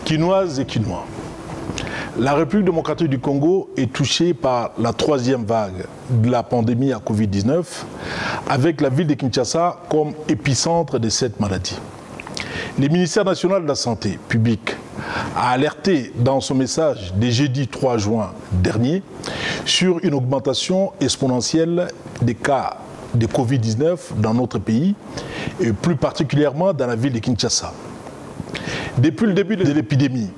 Quinoises et Quinois, la République démocratique du Congo est touchée par la troisième vague de la pandémie à Covid-19, avec la ville de Kinshasa comme épicentre de cette maladie. Le ministère national de la Santé publique a alerté dans son message du jeudi 3 juin dernier sur une augmentation exponentielle des cas de Covid-19 dans notre pays et plus particulièrement dans la ville de Kinshasa. Depuis le début de l'épidémie,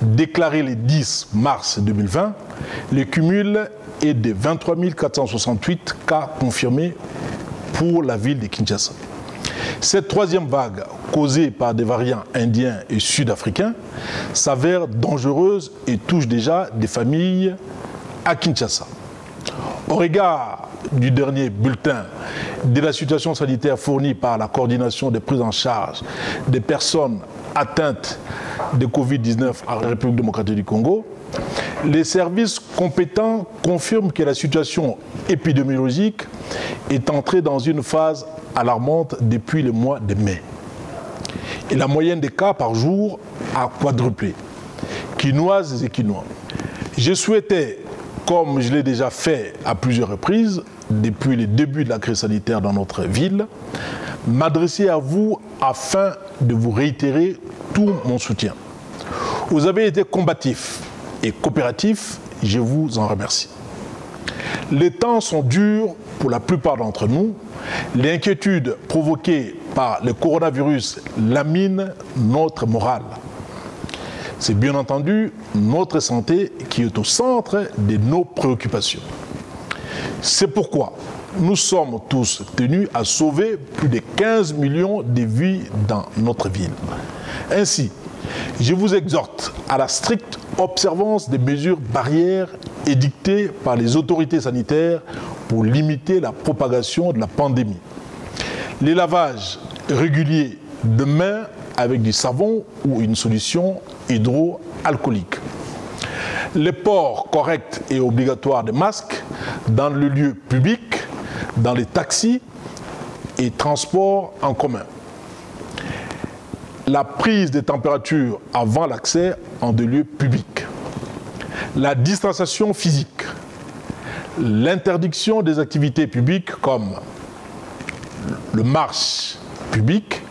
déclaré le 10 mars 2020, le cumul est de 23 468 cas confirmés pour la ville de Kinshasa. Cette troisième vague, causée par des variants indiens et sud-africains, s'avère dangereuse et touche déjà des familles à Kinshasa. Au regard du dernier bulletin de la situation sanitaire fournie par la coordination de prise en charge des personnes atteintes de Covid-19 en République démocratique du Congo, les services compétents confirment que la situation épidémiologique est entrée dans une phase alarmante depuis le mois de mai. Et la moyenne des cas par jour a quadruplé. Quinoises et Quinois. Je souhaitais, comme je l'ai déjà fait à plusieurs reprises depuis le début de la crise sanitaire dans notre ville, m'adresser à vous afin de vous réitérer tout mon soutien. Vous avez été combatifs et coopératifs, je vous en remercie. Les temps sont durs pour la plupart d'entre nous. L'inquiétude provoquée par le coronavirus lamine notre morale. C'est bien entendu notre santé qui est au centre de nos préoccupations. C'est pourquoi nous sommes tous tenus à sauver plus de 15 millions de vies dans notre ville. Ainsi, je vous exhorte à la stricte observance des mesures barrières édictées par les autorités sanitaires pour limiter la propagation de la pandémie. Les lavages réguliers de mains avec du savon ou une solution hydroalcoolique. Le port correct et obligatoire de masques dans le lieu public, dans les taxis et transports en commun. La prise de température avant l'accès en des lieux publics. La distanciation physique. L'interdiction des activités publiques comme le marche public,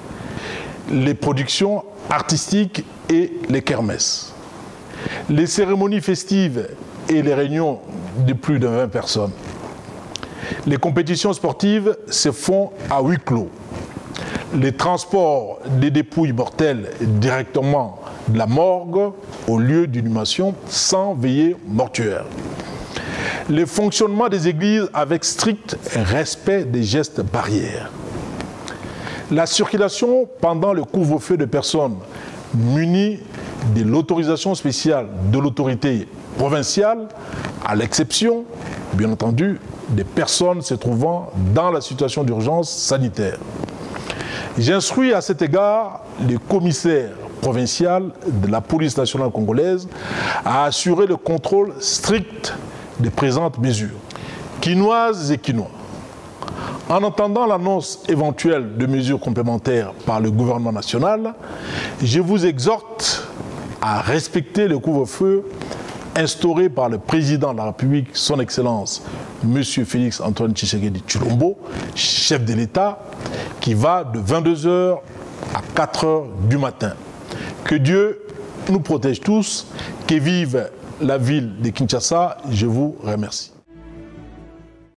les productions artistiques et les kermesses. Les cérémonies festives et les réunions de plus de 20 personnes. Les compétitions sportives se font à huis clos. Les transports des dépouilles mortelles directement de la morgue au lieu d'inhumation sans veillée mortuaire. Le fonctionnement des églises avec strict respect des gestes barrières. La circulation pendant le couvre-feu de personnes munies de l'autorisation spéciale de l'autorité provinciale, à l'exception, bien entendu, des personnes se trouvant dans la situation d'urgence sanitaire. J'instruis à cet égard le commissaire provincial de la police nationale congolaise à assurer le contrôle strict des présentes mesures. Quinoises et Quinois. En entendant l'annonce éventuelle de mesures complémentaires par le gouvernement national, je vous exhorte à respecter le couvre-feu instauré par le président de la République, son Excellence, M. Félix Antoine Tshisekedi Tshilombo, chef de l'État, qui va de 22 h à 4 h du matin. Que Dieu nous protège tous, que vive la ville de Kinshasa, je vous remercie.